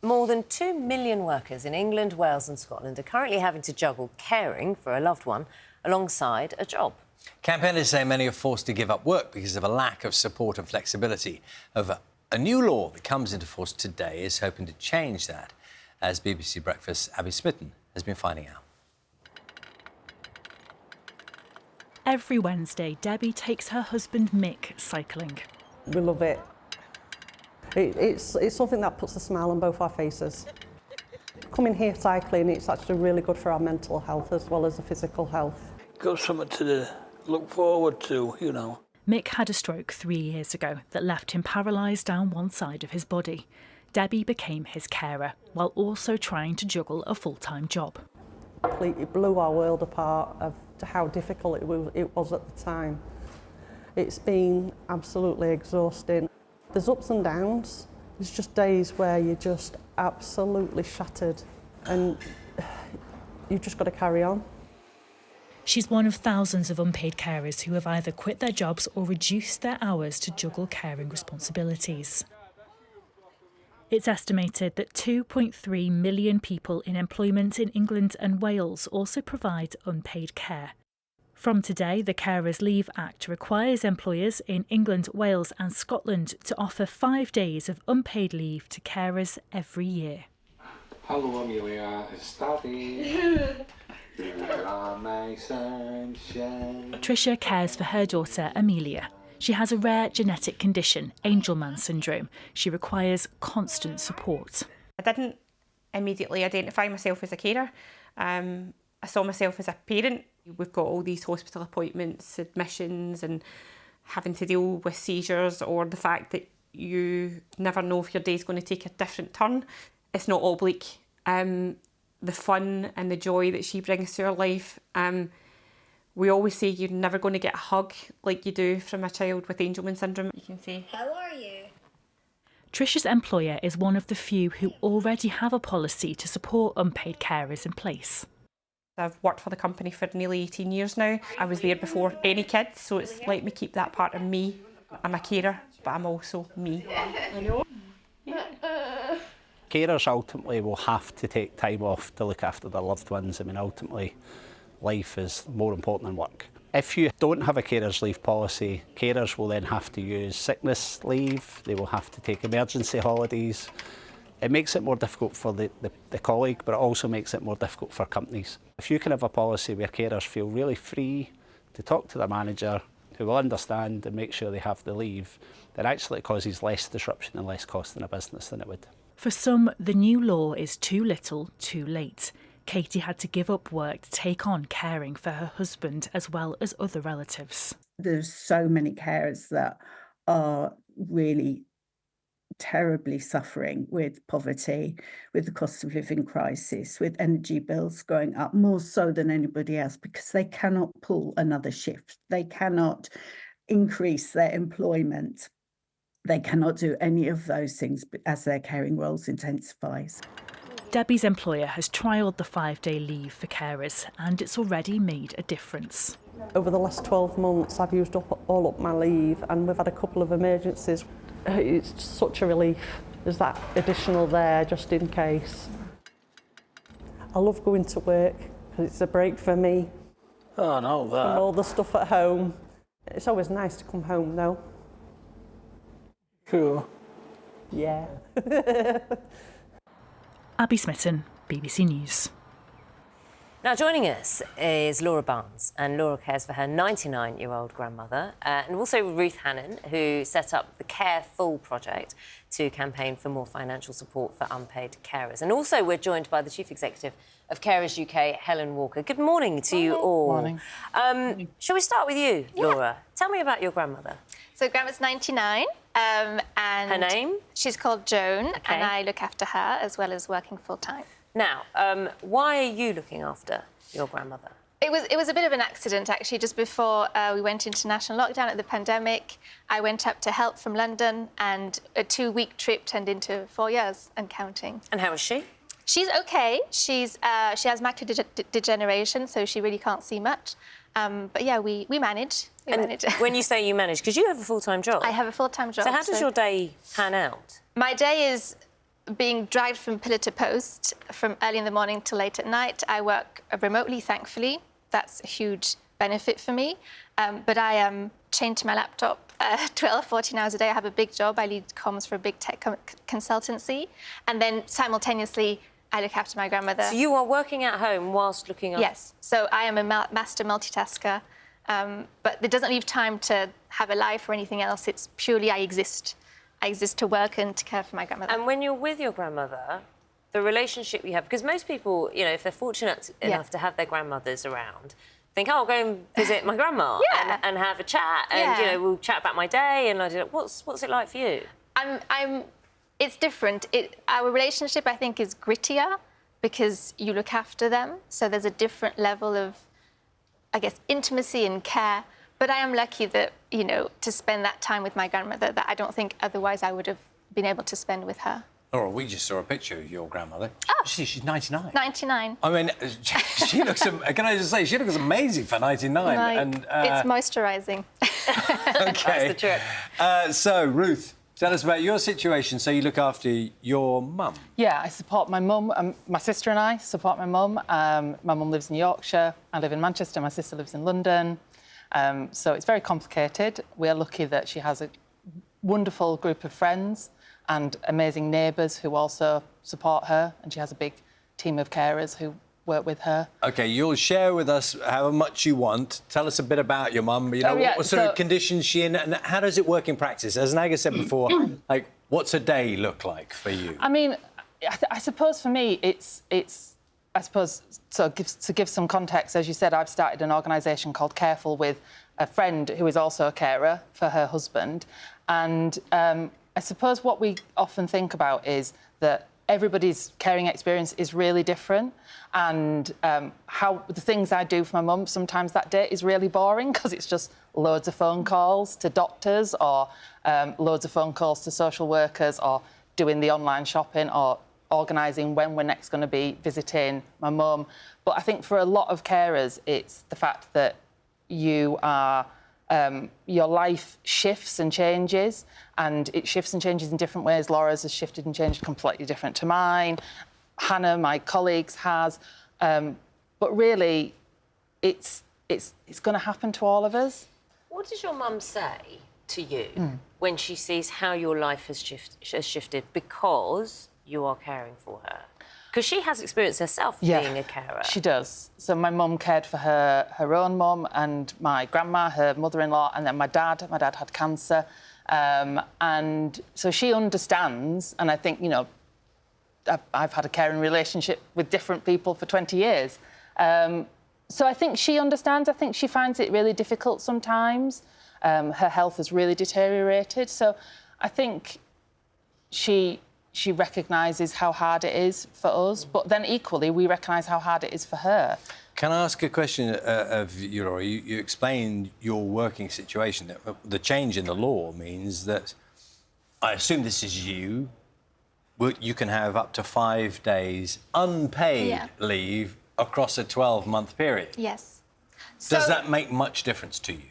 More than 2 million workers in England, Wales and Scotland are currently having to juggle caring for a loved one alongside a job. Campaigners say many are forced to give up work because of a lack of support and flexibility. However, a new law that comes into force today is hoping to change that, as BBC Breakfast's Abby Smitten has been finding out. Every Wednesday, Debbie takes her husband Mick cycling. We love it. It's something that puts a smile on both our faces. Coming here cycling, it's actually really good for our mental health as well as the physical health. Got something to look forward to, you know. Mick had a stroke 3 years ago that left him paralysed down one side of his body. Debbie became his carer, while also trying to juggle a full-time job. It blew our world apart of how difficult it was at the time. It's been absolutely exhausting. There's ups and downs. There's just days where you're just absolutely shattered and you've just got to carry on. She's one of thousands of unpaid carers who have either quit their jobs or reduced their hours to juggle caring responsibilities. It's estimated that 2.3 million people in employment in England and Wales also provide unpaid care. From today, the Carers Leave Act requires employers in England, Wales and Scotland to offer 5 days of unpaid leave to carers every year. Hello, Amelia. It's Daddy. You are my sunshine. Tricia cares for her daughter, Amelia. She has a rare genetic condition, Angelman syndrome. She requires constant support. I didn't immediately identify myself as a carer. I saw myself as a parent. We've got all these hospital appointments, admissions and having to deal with seizures or the fact that you never know if your day's going to take a different turn. It's not all bleak. The fun and the joy that she brings to her life. We always say you're never going to get a hug like you do from a child with Angelman syndrome. You can say, "How are you?" Tricia's employer is one of the few who already have a policy to support unpaid carers in place. I've worked for the company for nearly 18 years now. I was there before any kids, so it's let me keep that part of me. I'm a carer, but I'm also me. I know. Carers ultimately will have to take time off to look after their loved ones. I mean, ultimately, life is more important than work. If you don't have a carers leave policy, carers will then have to use sickness leave, they will have to take emergency holidays. It makes it more difficult for the colleague, but it also makes it more difficult for companies. If you can have a policy where carers feel really free to talk to their manager, who will understand and make sure they have the leave, then actually it causes less disruption and less cost in a business than it would. For some, the new law is too little, too late. Katie had to give up work to take on caring for her husband as well as other relatives. There's so many carers that are really terribly suffering with poverty, with the cost of living crisis, with energy bills going up more so than anybody else because they cannot pull another shift. They cannot increase their employment. They cannot do any of those things as their caring roles intensifies. Debbie's employer has trialled the 5-day leave for carers and it's already made a difference. Over the last 12 months, I've used all up my leave and we've had a couple of emergencies. It's just such a relief. There's that additional there just in case. I love going to work because it's a break for me. Oh, no, that. From all the stuff at home. It's always nice to come home though. Cool. Yeah. Abby Smitten, BBC News. Now, joining us is Laura Barnes, and Laura cares for her 99-year-old grandmother, and also Ruth Hannan, who set up the Care Full project to campaign for more financial support for unpaid carers. And also we're joined by the Chief Executive of Carers UK, Helen Walker. Good morning to you all. Morning. Shall we start with you, Laura? Tell me about your grandmother. So Grandma's 99. And her name? She's called Joan, Okay. and I look after her as well as working full-time. Now, why are you looking after your grandmother? It was a bit of an accident, actually. Just before we went into national lockdown at the pandemic, I went up to help from London, and a 2-week trip turned into 4 years and counting. And how is she? She's OK. She has macular degeneration, so she really can't see much. But yeah, we manage. When you say you manage, because you have a full-time job. I have a full-time job. So how does your day pan out? My day is being dragged from pillar to post from early in the morning till late at night. I work remotely, thankfully. That's a huge benefit for me. But I am chained to my laptop 12, 14 hours a day. I have a big job. I lead comms for a big tech consultancy. And then simultaneously, I look after my grandmother. So you are working at home whilst looking after... Yes. So I am a master multitasker. But it doesn't leave time to have a life or anything else. It's purely I exist. I exist to work and to care for my grandmother. And when you're with your grandmother, the relationship you have... Because most people, you know, if they're fortunate enough to have their grandmothers around, think, oh, I'll go and visit my grandma and have a chat and, you know, we'll chat about my day and I do. What's it like for you? It's different. Our relationship, I think, is grittier because you look after them. So there's a different level of, I guess, intimacy and care. But I am lucky that, you know, to spend that time with my grandmother that I don't think otherwise I would have been able to spend with her. Laura, we just saw a picture of your grandmother. Oh. She's 99. 99. I mean, she looks... Can I just say, she looks amazing for 99. Like, and it's moisturising. OK. That's the trick. So, Ruth, tell us about your situation. So you look after your mum. Yeah, I support my mum. My sister and I support my mum. My mum lives in Yorkshire. I live in Manchester. My sister lives in London. So it's very complicated. We're lucky that she has a wonderful group of friends and amazing neighbours who also support her, and she has a big team of carers who work with her. OK, you'll share with us however much you want. Tell us a bit about your mum. You know, what sort of conditions is she in, and how does it work in practice? As Naga said before, like, what's a day look like for you? I mean, I suppose for me, it's I suppose, so to give some context, as you said, I've started an organisation called Careful with a friend who is also a carer for her husband. And I suppose what we often think about is that everybody's caring experience is really different, and how the things I do for my mum, sometimes that day is really boring because it's just loads of phone calls to doctors or loads of phone calls to social workers or doing the online shopping or organising when we're next going to be visiting my mum. But I think for a lot of carers, it's the fact that you are... your life shifts and changes, and it shifts and changes in different ways. Laura's has shifted and changed completely different to mine. Hannah, my colleagues, has. But really, it's going to happen to all of us. What does your mum say to you when she sees how your life has shifted because you are caring for her? Because she has experience herself being a carer. She does. So my mum cared for her own mum and my grandma, her mother-in-law, and then my dad. My dad had cancer. And so she understands, and I think, you know, I've had a caring relationship with different people for 20 years. So I think she understands. I think she finds it really difficult sometimes. Her health has really deteriorated. So I think she recognises how hard it is for us, but then equally we recognise how hard it is for her. Can I ask a question of you, Laura? You explained your working situation. The change in the law means that, I assume this is you can have up to 5 days unpaid leave across a 12-month period. Yes. Does that make much difference to you?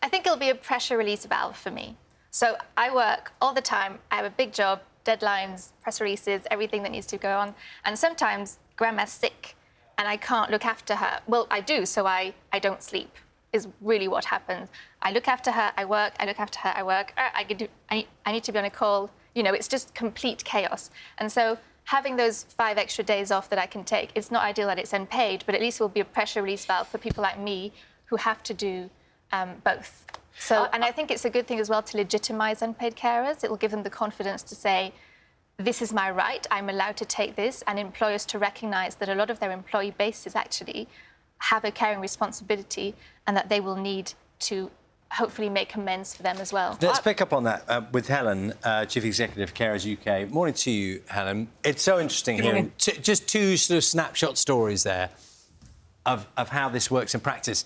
I think it'll be a pressure release valve for me. So I work all the time. I have a big job, deadlines, press releases, everything that needs to go on. And sometimes grandma's sick and I can't look after her. Well, I do, so I don't sleep, is really what happens. I look after her, I work, I look after her, I work. I need to be on a call. You know, it's just complete chaos. And so having those 5 extra days off that I can take, it's not ideal that it's unpaid, but at least it will be a pressure release valve for people like me who have to do both. So, and I think it's a good thing as well to legitimise unpaid carers. It will give them the confidence to say, this is my right, I'm allowed to take this, and employers to recognise that a lot of their employee bases actually have a caring responsibility and that they will need to hopefully make amends for them as well. Let's pick up on that with Helen, Chief Executive Carers UK. Morning to you, Helen. It's so interesting hearing just two sort of snapshot stories there of how this works in practice.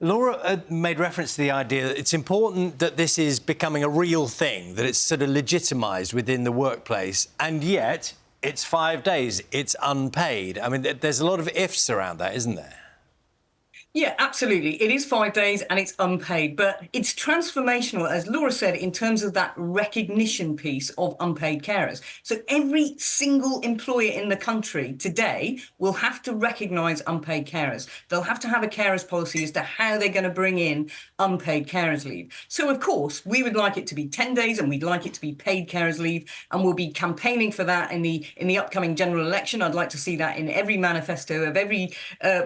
Laura made reference to the idea that it's important that this is becoming a real thing, that it's sort of legitimised within the workplace, and yet it's 5 days, it's unpaid. I mean, there's a lot of ifs around that, isn't there? Yeah, absolutely. It is 5 days and it's unpaid, but it's transformational, as Laura said, in terms of that recognition piece of unpaid carers. So every single employer in the country today will have to recognise unpaid carers. They'll have to have a carers policy as to how they're going to bring in unpaid carers leave. So, of course, we would like it to be 10 days and we'd like it to be paid carers leave, and we'll be campaigning for that in the upcoming general election. I'd like to see that in every manifesto of every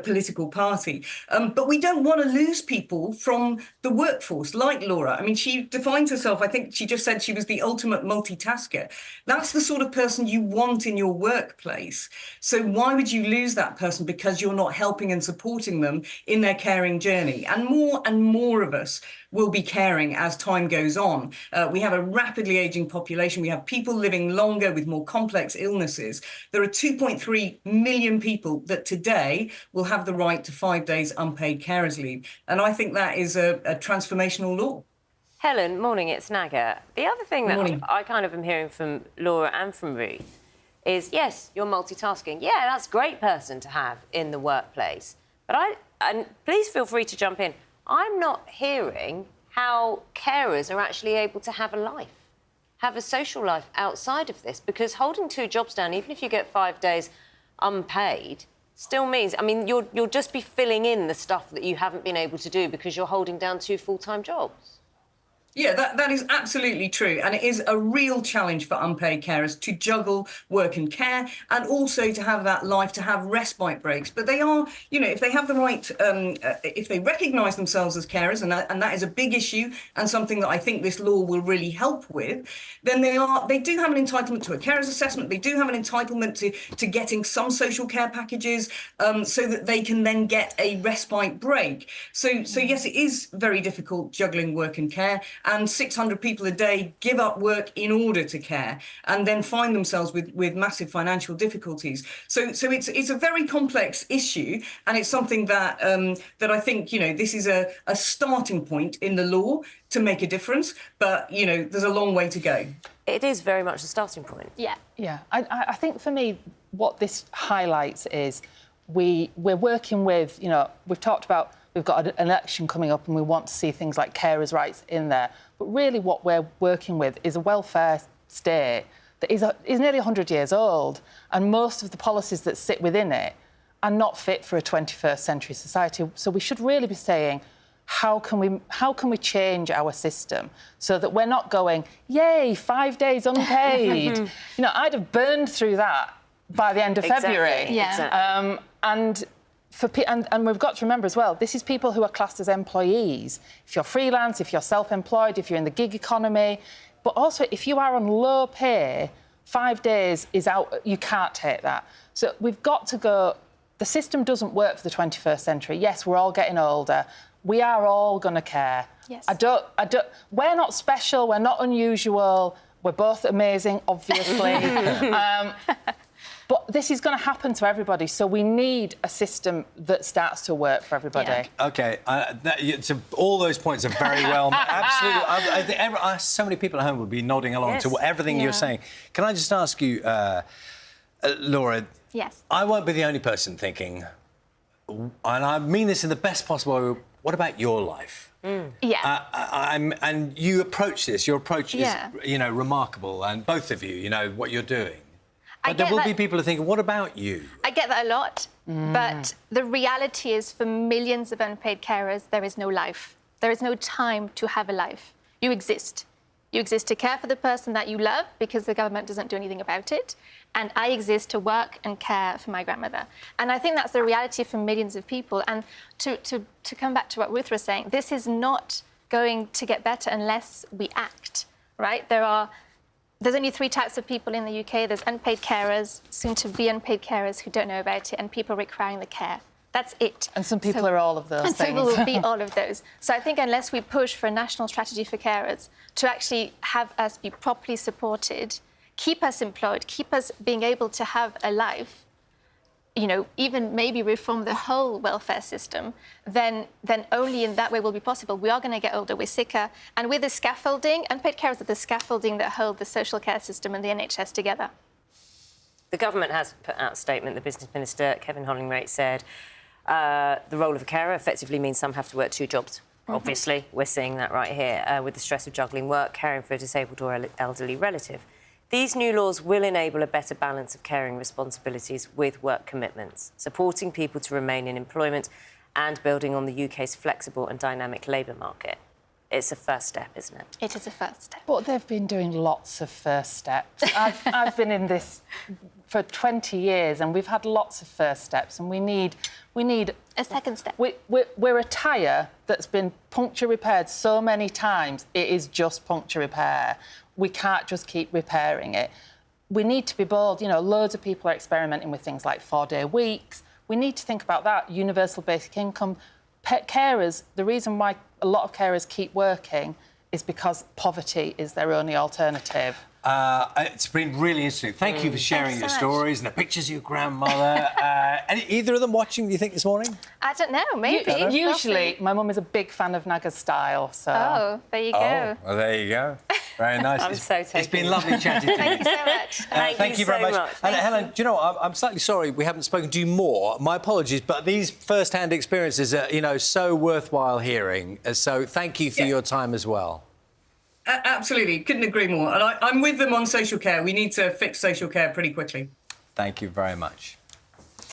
political party. But we don't want to lose people from the workforce, like Laura. I mean, she defines herself, I think she just said she was the ultimate multitasker. That's the sort of person you want in your workplace. So why would you lose that person because you're not helping and supporting them in their caring journey? And more of us will be caring as time goes on. We have a rapidly aging population. We have people living longer with more complex illnesses. There are 2.3 million people that today will have the right to 5 days unpaid carers leave. And I think that is a transformational law. Helen, morning, it's Naga. The other thing that I kind of am hearing from Laura and from Ruth is, yes, you're multitasking. Yeah, that's a great person to have in the workplace. But and please feel free to jump in, I'm not hearing how carers are actually able to have a life, have a social life outside of this, because holding 2 jobs down, even if you get 5 days unpaid, still means, I mean, you'll just be filling in the stuff that you haven't been able to do because you're holding down 2 full-time jobs. Yeah, that is absolutely true. And it is a real challenge for unpaid carers to juggle work and care, and also to have that life, to have respite breaks. But they are, you know, if they have the right, if they recognise themselves as carers, and that is a big issue and something that I think this law will really help with, then they do have an entitlement to a carers assessment. They do have an entitlement to getting some social care packages, so that they can then get a respite break. So yes, it is very difficult juggling work and care. And 600 people a day give up work in order to care, and then find themselves with massive financial difficulties. So it's a very complex issue, and it's something that that I think, you know, this is a starting point in the law to make a difference. But, you know, there's a long way to go. It is very much a starting point. Yeah. I think for me, what this highlights is we're working with, you know, we've talked about, we've got an election coming up and we want to see things like carers' rights in there. But really what we're working with is a welfare state that is nearly 100 years old, and most of the policies that sit within it are not fit for a 21st century society. So we should really be saying, how can we change our system so that we're not going, yay, 5 days unpaid? You know, I'd have burned through that by the end of February. Yeah. Exactly. And we've got to remember as well, this is people who are classed as employees. If you're freelance, if you're self-employed, if you're in the gig economy, but also if you are on low pay, 5 days is out, you can't take that. So we've got to go, the system doesn't work for the 21st century. Yes, we're all getting older. We are all going to care. Yes. We're not special, we're not unusual, we're both amazing, obviously. But this is going to happen to everybody, so we need a system that starts to work for everybody. Yeah. OK, all those points are very well made. Absolutely. I think so many people at home will be nodding along to everything you're saying. Can I just ask you, Laura? Yes. I won't be the only person thinking, and I mean this in the best possible way, what about your life? Yeah. And you approach this, your approach is, you know, remarkable, and both of you, you know, what you're doing. But there will be people who think, what about you? I get that a lot, but the reality is for millions of unpaid carers, there is no life. There is no time to have a life. You exist. You exist to care for the person that you love because the government doesn't do anything about it. And I exist to work and care for my grandmother. And I think that's the reality for millions of people. And to come back to what Ruth was saying, this is not going to get better unless we act, right? There's only 3 types of people in the UK. There's unpaid carers, soon-to-be unpaid carers who don't know about it, and people requiring the care. That's it. And some people are all of those things. And some will be all of those. So I think unless we push for a national strategy for carers to actually have us be properly supported, keep us employed, keep us being able to have a life, you know, even maybe reform the whole welfare system, then only in that way will be possible. We are going to get older, we're sicker, and with the scaffolding, unpaid carers are the scaffolding that hold the social care system and the NHS together. The government has put out a statement. The Business Minister, Kevin Hollingray, said, The role of a carer effectively means some have to work 2 jobs. Obviously, we're seeing that right here with the stress of juggling work, caring for a disabled or elderly relative. These new laws will enable a better balance of caring responsibilities with work commitments, supporting people to remain in employment and building on the UK's flexible and dynamic labour market. It's a first step, isn't it? It is a first step. But they've been doing lots of first steps. I've been in this for 20 years and we've had lots of first steps, and we need a second step. We're a tyre that's been puncture repaired so many times, it is just puncture repair. We can't just keep repairing it. We need to be bold. You know, loads of people are experimenting with things like 4-day weeks. We need to think about that, universal basic income. Pet carers, the reason why a lot of carers keep working is because poverty is their only alternative. It's been really interesting. Thank you for sharing your stories and the pictures of your grandmother. Either of them watching, do you think, this morning? I don't know, maybe. Usually, my mum is a big fan of Naga's style, so... Oh, there you go. Well, there you go. Very nice. I'm so taken. It's been lovely chatting to you. Thank you so much. Thank you very much. And Helen, do you know what? I'm slightly sorry we haven't spoken to you more. My apologies, but these first-hand experiences are, you know, so worthwhile hearing. So thank you for your time as well. Absolutely, couldn't agree more. And I'm with them on social care. We need to fix social care pretty quickly. Thank you very much.